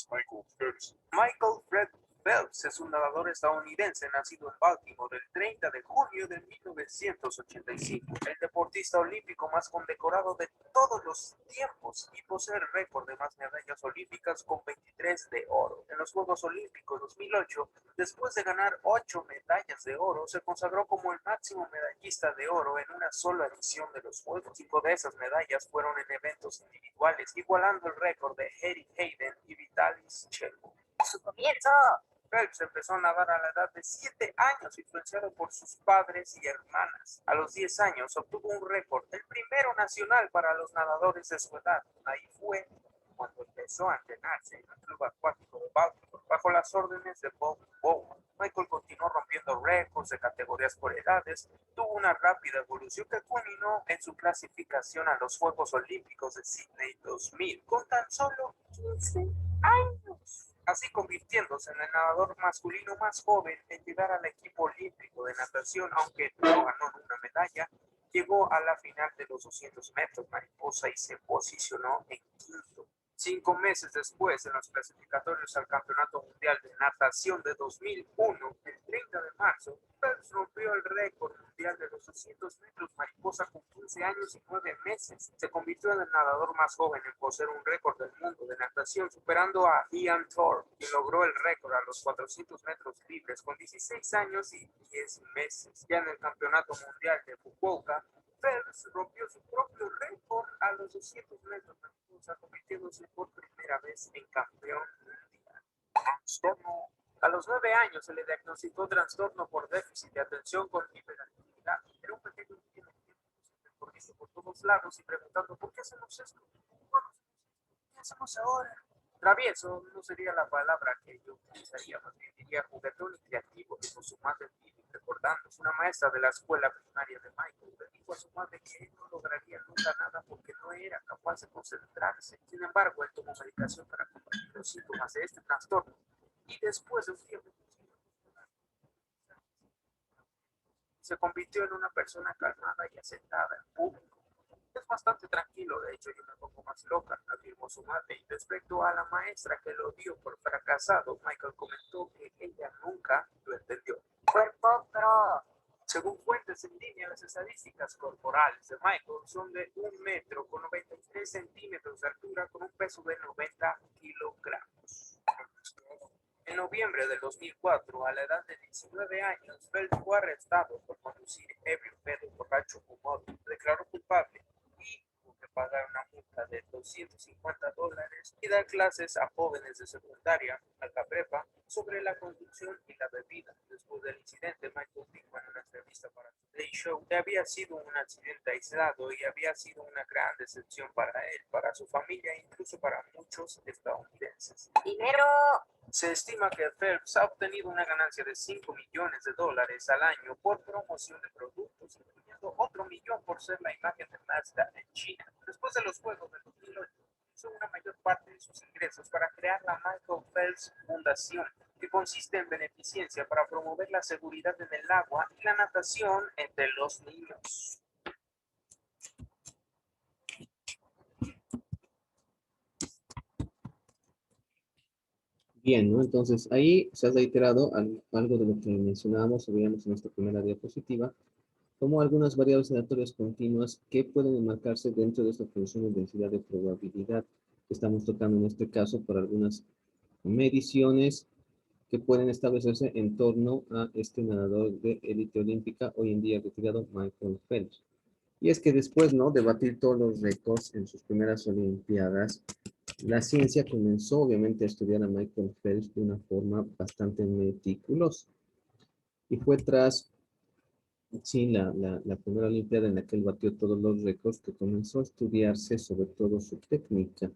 es Michael Phelps? Michael Fred Phelps es un nadador estadounidense nacido en Baltimore el 30 de junio de 1985. El deportista olímpico más condecorado de todos los tiempos y posee el récord de más medallas olímpicas con 23 de oro. En los Juegos Olímpicos 2008, después de ganar 8 medallas de oro, se consagró como el máximo medallista de oro en una sola edición de los Juegos. 5 de esas medallas fueron en eventos individuales, igualando el récord de Eddie Hayden y Vitalis Chelo. Su comienzo. Phelps empezó a nadar a la edad de 7 años, influenciado por sus padres y hermanas. A los 10 años obtuvo un récord, el primero nacional para los nadadores de su edad. Ahí fue cuando empezó a entrenarse en el Club Acuático de Baltimore, bajo las órdenes de Bob Bowman. Michael continuó rompiendo récords de categorías por edades, tuvo una rápida evolución que culminó en su clasificación a los Juegos Olímpicos de Sydney 2000, con tan solo 15 años, así convirtiéndose en el nadador masculino más joven en llegar al equipo olímpico de natación, aunque no ganó una medalla. Llegó a la final de los 200 metros mariposa y se posicionó en quinto. 5 meses después, en los clasificatorios al Campeonato Mundial de Natación de 2001, el 30 de marzo, Phelps rompió el récord mundial de los 200 metros mariposa con 15 años y 9 meses. Se convirtió en el nadador más joven en poseer un récord del mundo de natación, superando a Ian Thorpe, quien logró el récord a los 400 metros libres con 16 años y 10 meses. Ya en el Campeonato Mundial de Fukuoka, Phelps rompió su propio récord a los 200 metros mariposa, convirtiéndose por primera vez en campeón mundial. Trastorno. A los 9 años se le diagnosticó trastorno por déficit de atención con hiperactividad. Era un pequeño niño corriendo por todos lados y preguntando ¿por qué hacemos esto? ¿Qué hacemos ahora? Travieso no sería la palabra que yo utilizaría, más bien diría juguetón y creativo, dijo su madre recordando. Una maestra de la escuela primaria de Michael le dijo a su madre que él no lograría nunca nada porque no era capaz de concentrarse. Sin embargo, él tomó medicación para combatir los síntomas de este trastorno y después de un tiempo se convirtió en una persona calmada y asentada en público. Es bastante tranquilo, de hecho yo me pongo más loca, afirmó su madre. Y respecto a la maestra que lo dio por fracasado, Michael comentó que ella nunca lo entendió. Cuerpo pro. Según fuentes en línea, las estadísticas corporales de Michael son de 1 metro con 93 centímetros de altura con un peso de 90 kilogramos. En noviembre del 2004, a la edad de 19 años, Phelps fue arrestado por conducir ebrio, pedo, borracho o modo. Declaró culpable y tuvo que pagar una multa de $250 y dar clases a jóvenes de secundaria, alta prepa, sobre la conducción y la bebida. Después del incidente, Michael dijo en una entrevista para Today Show que había sido un accidente aislado y había sido una gran decepción para él, para su familia e incluso para muchos estadounidenses. Dinero. Se estima que Phelps ha obtenido una ganancia de $5 millones al año por promoción de productos, incluyendo otro millón por ser la imagen de Mazda en China. Después de los Juegos del 2008, usó una mayor parte de sus ingresos para crear la Michael Phelps Fundación, que consiste en beneficencia para promover la seguridad en el agua y la natación entre los niños. Bien, ¿no? Entonces ahí se ha reiterado algo de lo que mencionábamos o veíamos en esta primera diapositiva, como algunas variables aleatorias continuas que pueden enmarcarse dentro de esta función de densidad de probabilidad que estamos tocando en este caso por algunas mediciones que pueden establecerse en torno a este nadador de élite olímpica, hoy en día retirado, Michael Phelps. Y es que después, ¿no?, de batir todos los récords en sus primeras olimpiadas, la ciencia comenzó obviamente a estudiar a Michael Phelps de una forma bastante meticulosa. Y fue tras, sí, la primera olimpiada en la que él batió todos los récords que comenzó a estudiarse sobre todo su técnica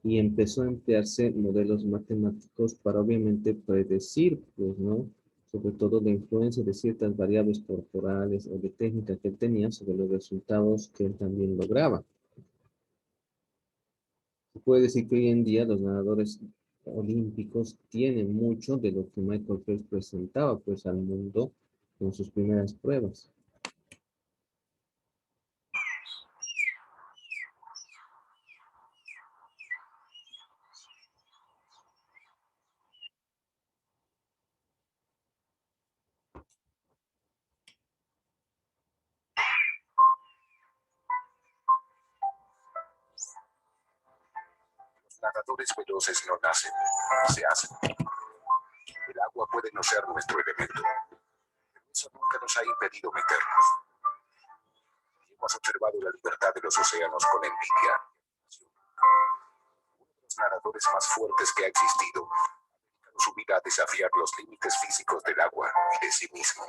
y empezó a emplearse modelos matemáticos para obviamente predecir, pues, ¿no?, sobre todo la influencia de ciertas variables corporales o de técnica que él tenía sobre los resultados que él también lograba. Se puede decir que hoy en día los nadadores olímpicos tienen mucho de lo que Michael Phelps presentaba pues al mundo en sus primeras pruebas. Nadadores veloces no nacen, se hacen. El agua puede no ser nuestro elemento, pero eso nunca nos ha impedido meternos. Y hemos observado la libertad de los océanos con envidia. Uno de los nadadores más fuertes que ha existido ha dedicado su vida a desafiar los límites físicos del agua y de sí mismo.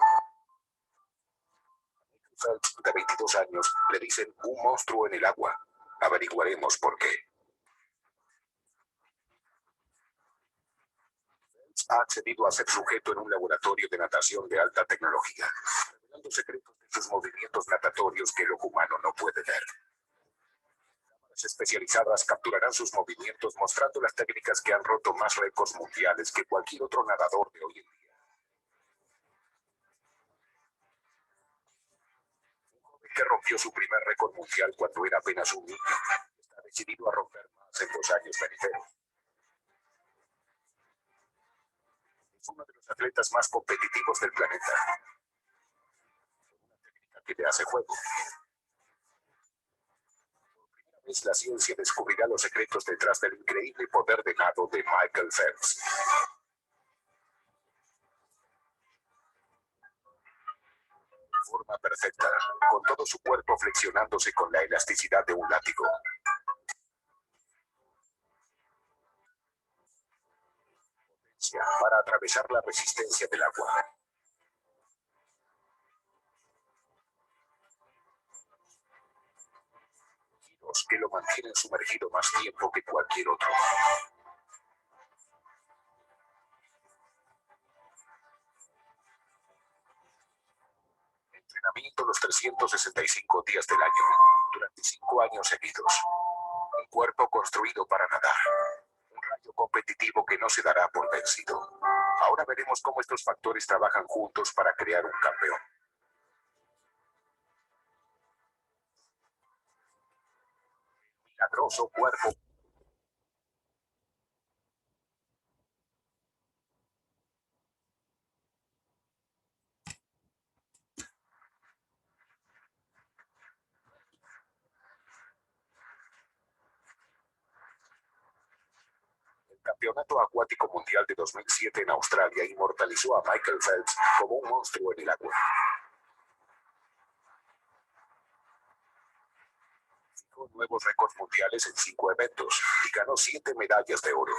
Phelps, de 22 años, le dicen un monstruo en el agua. Averiguaremos por qué. Phelps ha accedido a ser sujeto en un laboratorio de natación de alta tecnología, revelando secretos de sus movimientos natatorios que el ojo humano no puede ver. Cámaras especializadas capturarán sus movimientos mostrando las técnicas que han roto más récords mundiales que cualquier otro nadador de hoy en día. Que rompió su primer récord mundial cuando era apenas un niño. Está decidido a romper más en los años venideros. Es uno de los atletas más competitivos del planeta. Una técnica que le hace juego. Por primera vez la ciencia descubrirá los secretos detrás del increíble poder de nado de Michael Phelps. Forma perfecta, con todo su cuerpo flexionándose con la elasticidad de un látigo. Potencia para atravesar la resistencia del agua. Giros que lo mantienen sumergido más tiempo que cualquier otro. Entrenamiento los 365 días del año, durante 5 años seguidos. Un cuerpo construido para nadar. Un rayo competitivo que no se dará por vencido. Ahora veremos cómo estos factores trabajan juntos para crear un campeón. Milagroso cuerpo. El Campeonato Acuático Mundial de 2007 en Australia inmortalizó a Michael Phelps como un monstruo en el agua. Fijó nuevos récords mundiales en 5 eventos y ganó 7 medallas de oro.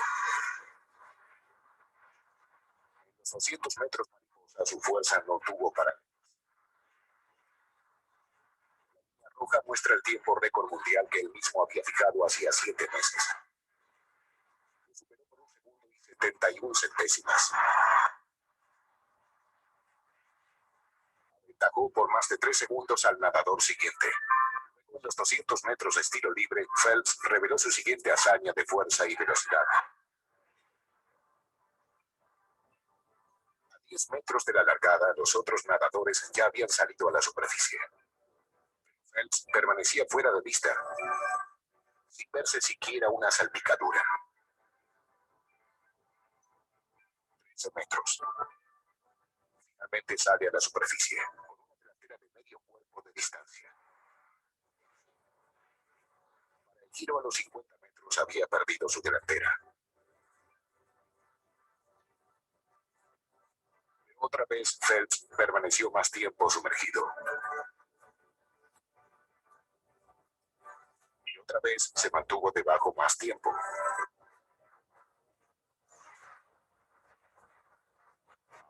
En los 200 metros mariposa su fuerza no tuvo parangón. La roja muestra el tiempo récord mundial que él mismo había fijado hacía 7 meses. Lo superó por 1 segundo y 71 centésimas. Aventajó por más de 3 segundos al nadador siguiente. En los 200 metros de estilo libre, Phelps reveló su siguiente hazaña de fuerza y velocidad. A 10 metros de la largada, los otros nadadores ya habían salido a la superficie. Phelps permanecía fuera de vista, sin verse siquiera una salpicadura. 13 metros. Finalmente sale a la superficie, con una delantera de medio cuerpo de distancia. Para el giro a los 50 metros había perdido su delantera. Otra vez, Phelps permaneció más tiempo sumergido. Y otra vez se mantuvo debajo más tiempo.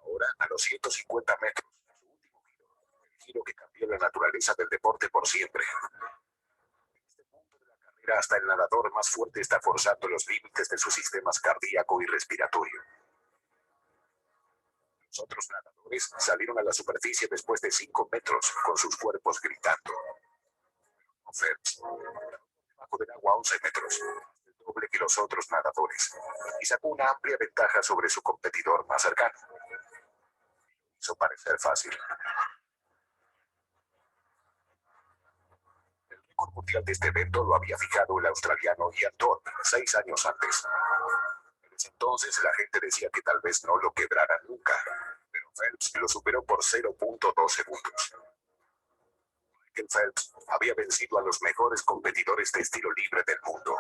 Ahora, a los 150 metros, su último giro, el giro que cambió la naturaleza del deporte por siempre. En este punto de la carrera, hasta el nadador más fuerte está forzando los límites de sus sistemas cardíaco y respiratorio. Los otros nadadores salieron a la superficie después de 5 metros, con sus cuerpos gritando. No, Phelps, debajo del agua a 11 metros, el doble que los otros nadadores, y sacó una amplia ventaja sobre su competidor más cercano. Hizo parecer fácil. El récord mundial de este evento lo había fijado el australiano Ian Thorpe 6 años antes. Desde entonces la gente decía que tal vez no lo quebrara nunca, pero Phelps lo superó por 0.2 segundos. Michael Phelps había vencido a los mejores competidores de estilo libre del mundo.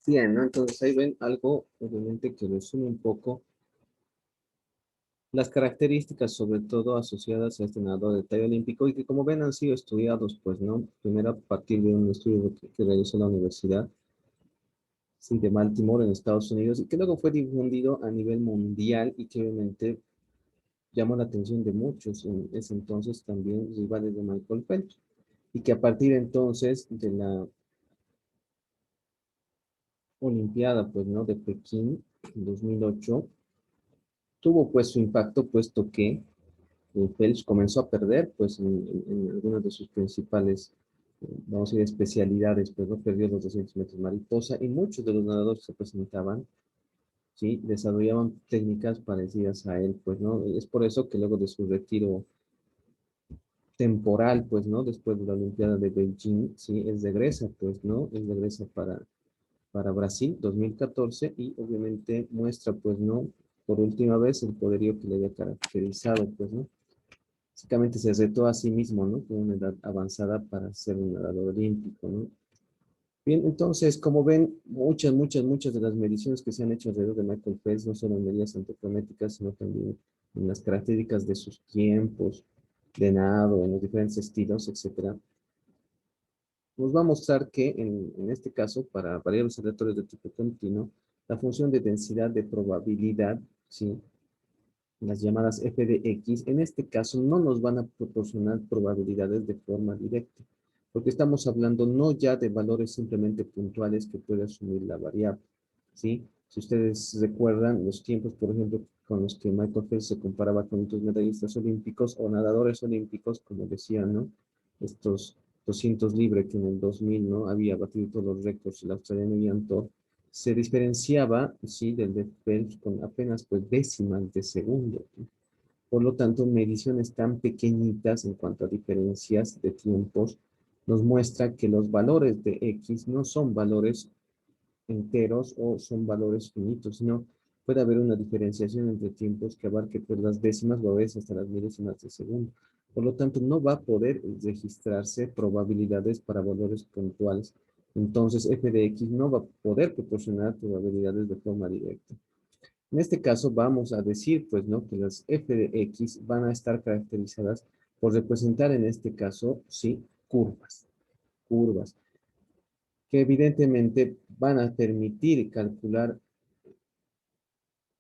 Bien, ¿no? Entonces ahí ven algo, obviamente, que resume un poco las características, sobre todo asociadas a este nadador de talla olímpico y que, como ven, han sido estudiados, pues, ¿no? Primero a partir de un estudio que realizó la Universidad, sí, de Baltimore en Estados Unidos y que luego fue difundido a nivel mundial y que obviamente llamó la atención de muchos en ese entonces también rivales de Michael Phelps y que a partir entonces de la Olimpiada, pues, ¿no? De Pekín en 2008, tuvo pues su impacto puesto que Phelps comenzó a perder pues en algunas de sus principales, vamos a decir, especialidades, pues no perdió los 200 metros mariposa y muchos de los nadadores que se presentaban, sí, desarrollaban técnicas parecidas a él, pues, ¿no? Es por eso que luego de su retiro temporal, pues, ¿no? Después de la Olimpiada de Beijing, sí, él regresa, pues, ¿no? Él regresa para Brasil 2014 y obviamente muestra, pues, ¿no? Por última vez el poderío que le había caracterizado, pues, ¿no? Básicamente se retó a sí mismo, ¿no? Con una edad avanzada para ser un nadador olímpico, ¿no? Bien, entonces, como ven, muchas de las mediciones que se han hecho alrededor de Michael Phelps, no solo en medidas antropométricas, sino también en las características de sus tiempos de nado, en los diferentes estilos, etcétera, nos va a mostrar que en este caso, para variables aleatorias de tipo continuo, la función de densidad de probabilidad, ¿sí? Las llamadas f de x, en este caso no nos van a proporcionar probabilidades de forma directa, porque estamos hablando no ya de valores simplemente puntuales que puede asumir la variable, ¿sí? Si ustedes recuerdan los tiempos, por ejemplo, con los que Michael Phelps se comparaba con otros medallistas olímpicos o nadadores olímpicos, como decían, ¿no? Estos 200 libre que en el 2000, ¿no? Había batido todos los récords, el australiano Ian Thorpe, se diferenciaba, sí, del de Phelps con apenas pues décimas de segundo. Por lo tanto, mediciones tan pequeñitas en cuanto a diferencias de tiempos nos muestra que los valores de X no son valores enteros o son valores finitos, sino puede haber una diferenciación entre tiempos que abarque pues las décimas o a veces hasta las milésimas de segundo. Por lo tanto, no va a poder registrarse probabilidades para valores puntuales. Entonces, f de x no va a poder proporcionar probabilidades de forma directa. En este caso, vamos a decir, pues, ¿no? Que las f de x van a estar caracterizadas por representar, en este caso, sí, curvas, que evidentemente van a permitir calcular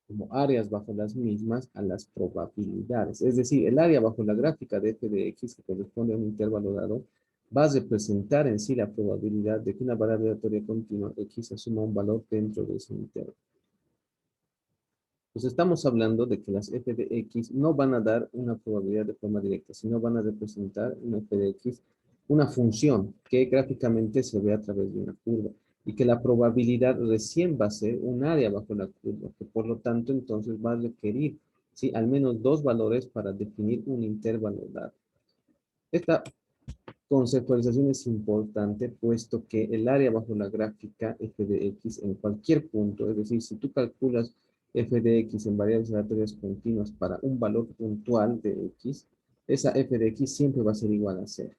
como áreas bajo las mismas a las probabilidades. Es decir, el área bajo la gráfica de f de x, que corresponde a un intervalo dado, va a representar en sí la probabilidad de que una variable aleatoria continua x asuma un valor dentro de ese intervalo. Pues estamos hablando de que las f de x no van a dar una probabilidad de forma directa, sino van a representar una f de x, una función que gráficamente se ve a través de una curva y que la probabilidad recién va a ser un área bajo la curva, que por lo tanto entonces va a requerir, ¿sí? Al menos dos valores para definir un intervalo dado. Esta conceptualización es importante puesto que el área bajo la gráfica f de x en cualquier punto, es decir, si tú calculas f de x en variables aleatorias continuas para un valor puntual de x, esa f de x siempre va a ser igual a 0.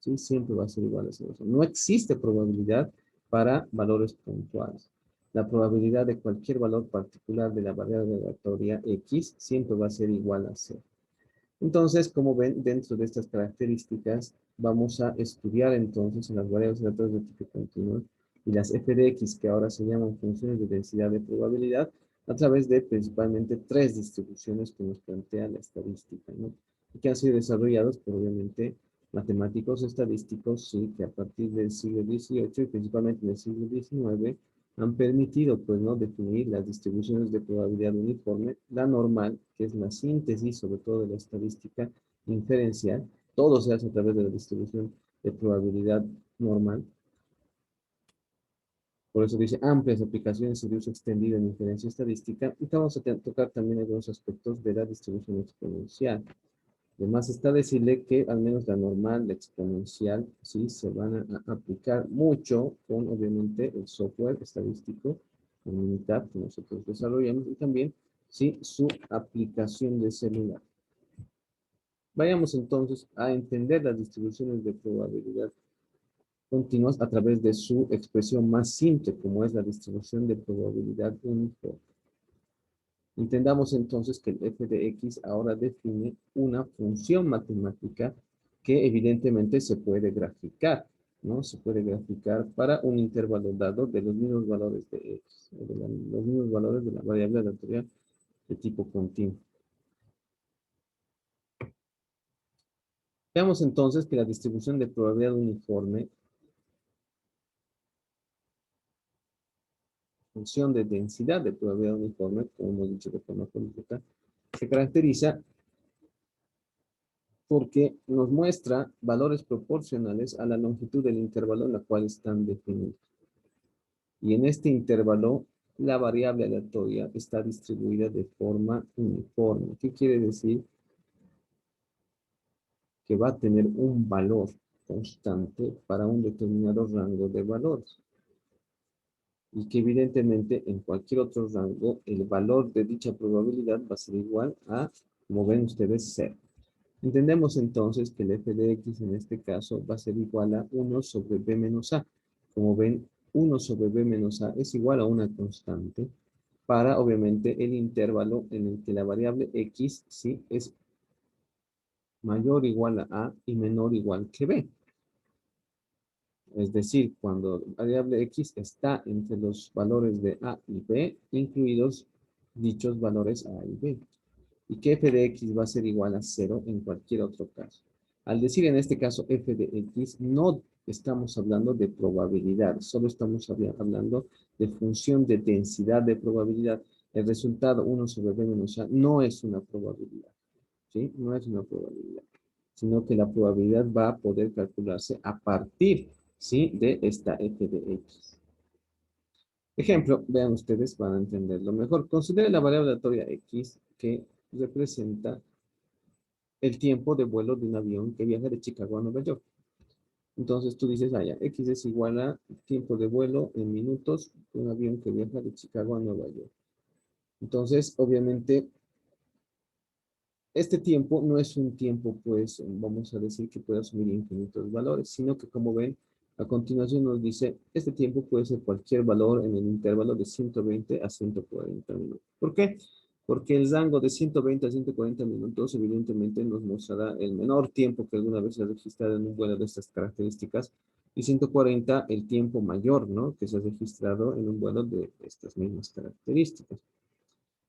¿Sí? Siempre va a ser igual a 0. No existe probabilidad para valores puntuales. La probabilidad de cualquier valor particular de la variable aleatoria x siempre va a ser igual a 0. Entonces, como ven, dentro de estas características, vamos a estudiar entonces las variables aleatorias de tipo continuo y las f de x, que ahora se llaman funciones de densidad de probabilidad, a través de principalmente tres distribuciones que nos plantea la estadística, ¿no? Y que han sido desarrollados por, obviamente, matemáticos estadísticos, sí, que a partir del siglo XVIII y principalmente del siglo XIX, han permitido, pues, ¿no? Definir las distribuciones de probabilidad uniforme, la normal, que es la síntesis, sobre todo de la estadística inferencial, todo se hace a través de la distribución de probabilidad normal. Por eso dice amplias aplicaciones y de uso extendido en inferencia estadística, y vamos a tocar también algunos aspectos de la distribución exponencial. Además está decirle que al menos la normal, la exponencial, sí, se van a aplicar mucho con, obviamente, el software estadístico, el Minitab que nosotros desarrollamos, y también, sí, su aplicación de celular. Vayamos entonces a entender las distribuciones de probabilidad continuas a través de su expresión más simple, como es la distribución de probabilidad uniforme. Entendamos entonces que el f de x ahora define una función matemática que evidentemente se puede graficar, ¿no? Se puede graficar para un intervalo dado de los mismos valores de x, o de los mismos valores de la variable aleatoria de tipo continuo. Veamos entonces que la distribución de probabilidad uniforme, función de densidad de probabilidad uniforme, como hemos dicho de forma política, se caracteriza porque nos muestra valores proporcionales a la longitud del intervalo en la cual están definidos. Y en este intervalo, la variable aleatoria está distribuida de forma uniforme. ¿Qué quiere decir? Que va a tener un valor constante para un determinado rango de valores. Y que evidentemente en cualquier otro rango, el valor de dicha probabilidad va a ser igual a, como ven ustedes, 0. Entendemos entonces que el f de x en este caso va a ser igual a 1 sobre b menos a. Como ven, 1 sobre b menos a es igual a una constante para, obviamente, el intervalo en el que la variable x, ¿sí?, es mayor o igual a y menor o igual que b. Es decir, cuando la variable x está entre los valores de a y b, incluidos dichos valores a y b. Y que f de x va a ser igual a 0 en cualquier otro caso. Al decir en este caso f de x, no estamos hablando de probabilidad, solo estamos hablando de función de densidad de probabilidad. El resultado 1 sobre b menos a no es una probabilidad, ¿sí? No es una probabilidad, sino que la probabilidad va a poder calcularse a partir, ¿sí?, de esta f de x. Ejemplo, vean ustedes para entenderlo mejor. Considere la variable aleatoria x que representa el tiempo de vuelo de un avión que viaja de Chicago a Nueva York. Entonces tú dices, ya, x es igual a tiempo de vuelo en minutos de un avión que viaja de Chicago a Nueva York. Entonces, obviamente, este tiempo no es un tiempo, pues, vamos a decir que puede asumir infinitos valores, sino que como ven, a continuación nos dice, este tiempo puede ser cualquier valor en el intervalo de 120 a 140 minutos. ¿Por qué? Porque el rango de 120 a 140 minutos evidentemente nos mostrará el menor tiempo que alguna vez se ha registrado en un vuelo de estas características y 140 el tiempo mayor, ¿no?, que se ha registrado en un vuelo de estas mismas características.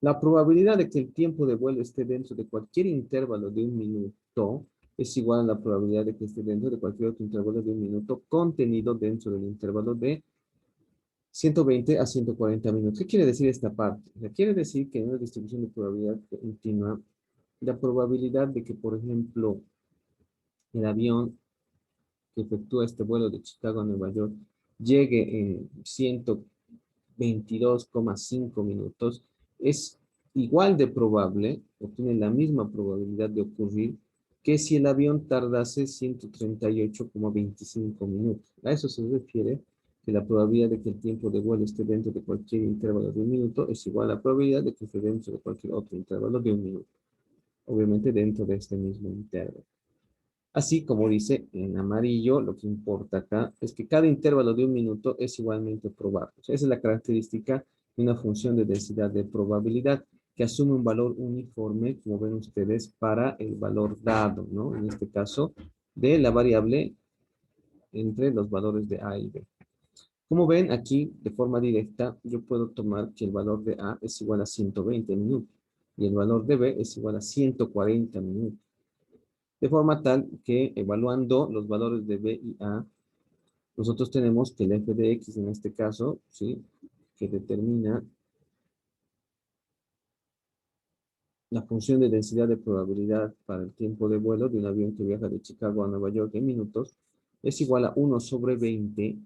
La probabilidad de que el tiempo de vuelo esté dentro de cualquier intervalo de un minuto es igual a la probabilidad de que esté dentro de cualquier otro intervalo de un minuto contenido dentro del intervalo de 120 a 140 minutos. ¿Qué quiere decir esta parte? O sea, quiere decir que en una distribución de probabilidad continua, la probabilidad de que, por ejemplo, el avión que efectúa este vuelo de Chicago a Nueva York llegue en 122,5 minutos es igual de probable, o tiene la misma probabilidad de ocurrir, que si el avión tardase 138,25 minutos. A eso se refiere que la probabilidad de que el tiempo de vuelo esté dentro de cualquier intervalo de un minuto es igual a la probabilidad de que esté dentro de cualquier otro intervalo de un minuto. Obviamente dentro de este mismo intervalo. Así como dice en amarillo, lo que importa acá es que cada intervalo de un minuto es igualmente probable. O sea, esa es la característica de una función de densidad de probabilidad que asume un valor uniforme, como ven ustedes, para el valor dado, ¿no? En este caso, de la variable entre los valores de A y B. Como ven aquí, de forma directa, yo puedo tomar que el valor de A es igual a 120 minutos y el valor de B es igual a 140 minutos. De forma tal que evaluando los valores de B y A, nosotros tenemos que el f de x en este caso, ¿sí?, que determina la función de densidad de probabilidad para el tiempo de vuelo de un avión que viaja de Chicago a Nueva York en minutos, es igual a 1 sobre 20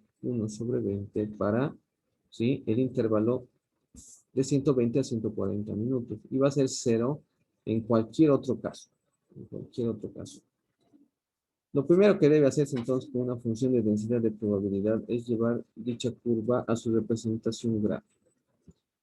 para, ¿sí?, el intervalo de 120 a 140 minutos. Y va a ser 0 en cualquier otro caso. En cualquier otro caso. Lo primero que debe hacerse entonces con una función de densidad de probabilidad es llevar dicha curva a su representación gráfica.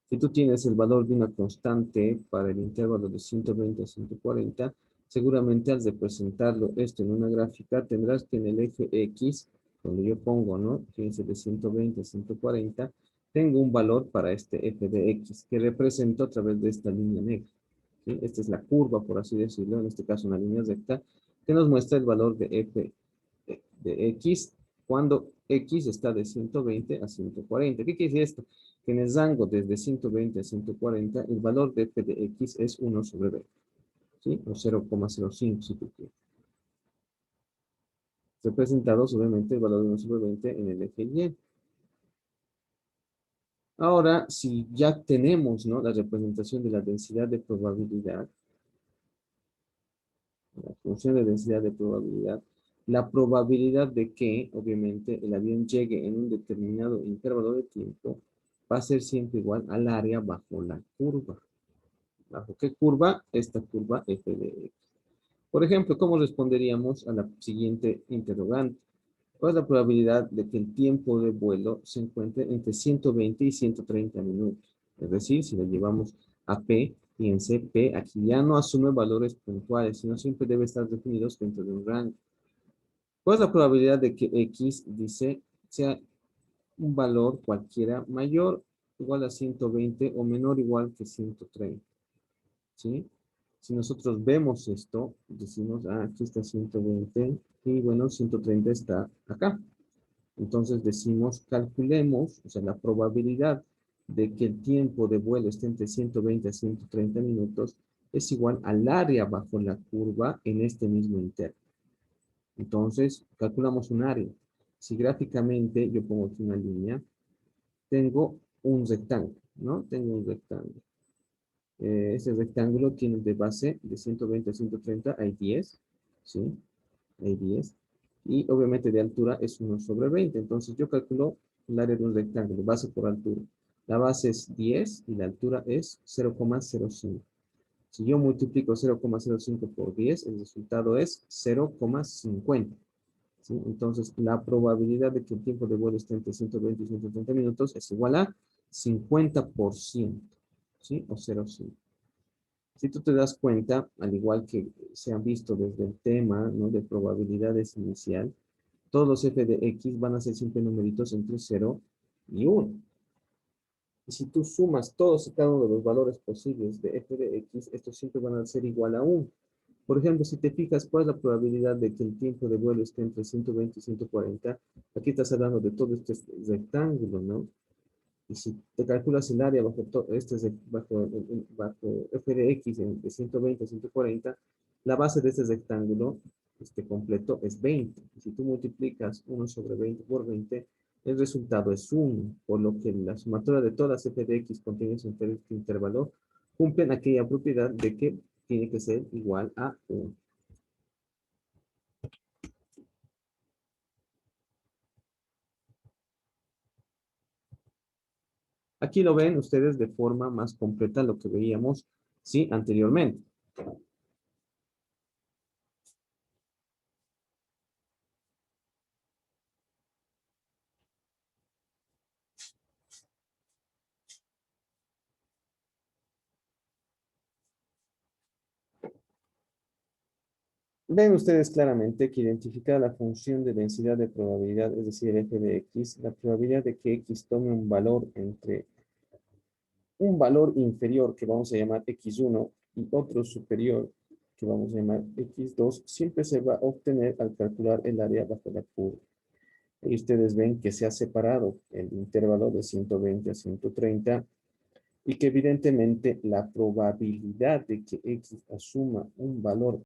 Si tú tienes el valor de una constante para el intervalo de 120 a 140, seguramente al representarlo esto en una gráfica tendrás que en el eje X Cuando yo pongo, ¿no? Fíjense, de 120 a 140, tengo un valor para este f de x, que represento a través de esta línea negra. ¿Sí? Esta es la curva, por así decirlo, en este caso una línea recta, que nos muestra el valor de f de x cuando x está de 120 a 140. ¿Qué quiere decir esto? Que en el rango desde 120 a 140, el valor de f de x es 1 sobre 20. ¿Sí? O 0,05 si tú quieres. Representados, obviamente, el valor de 1 sobre 20 en el eje Y. Ahora, si ya tenemos, ¿no?, la representación de la densidad de probabilidad, la función de densidad de probabilidad, la probabilidad de que, obviamente, el avión llegue en un determinado intervalo de tiempo va a ser siempre igual al área bajo la curva. ¿Bajo qué curva? Esta curva f de x. Por ejemplo, ¿cómo responderíamos a la siguiente interrogante? ¿Cuál es la probabilidad de que el tiempo de vuelo se encuentre entre 120 y 130 minutos? Es decir, si lo llevamos a P y en C, P aquí ya no asume valores puntuales, sino siempre debe estar definidos dentro de un rango. ¿Cuál es la probabilidad de que X, dice, sea un valor cualquiera mayor o igual a 120 o menor o igual que 130? ¿Sí? Si nosotros vemos esto, decimos, aquí está 120 y bueno, 130 está acá. Entonces decimos, calculemos, o sea, la probabilidad de que el tiempo de vuelo esté entre 120 a 130 minutos es igual al área bajo la curva en este mismo intervalo. Entonces, calculamos un área. Si gráficamente yo pongo aquí una línea, tengo un rectángulo, ¿no? Tengo un rectángulo. Este rectángulo tiene de base de 120 a 130, hay 10, ¿sí? Hay 10. Y obviamente de altura es 1 sobre 20. Entonces yo calculo el área de un rectángulo, base por altura. La base es 10 y la altura es 0,05. Si yo multiplico 0,05 por 10, el resultado es 0,50. ¿Sí? Entonces la probabilidad de que el tiempo de vuelo esté entre 120 y 130 minutos es igual a 50%. ¿Sí? O 0,5. Si tú te das cuenta, al igual que se han visto desde el tema, ¿no?, de probabilidades inicial, todos los f de x van a ser siempre numeritos entre 0 y 1. Y si tú sumas todos y cada uno de los valores posibles de f de x, estos siempre van a ser igual a 1. Por ejemplo, si te fijas, ¿cuál es la probabilidad de que el tiempo de vuelo esté entre 120 y 140? Aquí estás hablando de todo este rectángulo, ¿no? Y si te calculas el área bajo, bajo f de x de 120 a 140, la base de este rectángulo completo es 20. Y si tú multiplicas 1 sobre 20 por 20, el resultado es 1. Por lo que la sumatoria de todas las f de x contenidas en este intervalo cumplen aquella propiedad de que tiene que ser igual a 1. Aquí lo ven ustedes de forma más completa lo que veíamos, ¿sí?, anteriormente. Ven ustedes claramente que identificar la función de densidad de probabilidad, es decir, el f de x, la probabilidad de que x tome un valor entre un valor inferior que vamos a llamar x1 y otro superior que vamos a llamar x2, siempre se va a obtener al calcular el área bajo la curva. Y ustedes ven que se ha separado el intervalo de 120 a 130 y que evidentemente la probabilidad de que x asuma un valor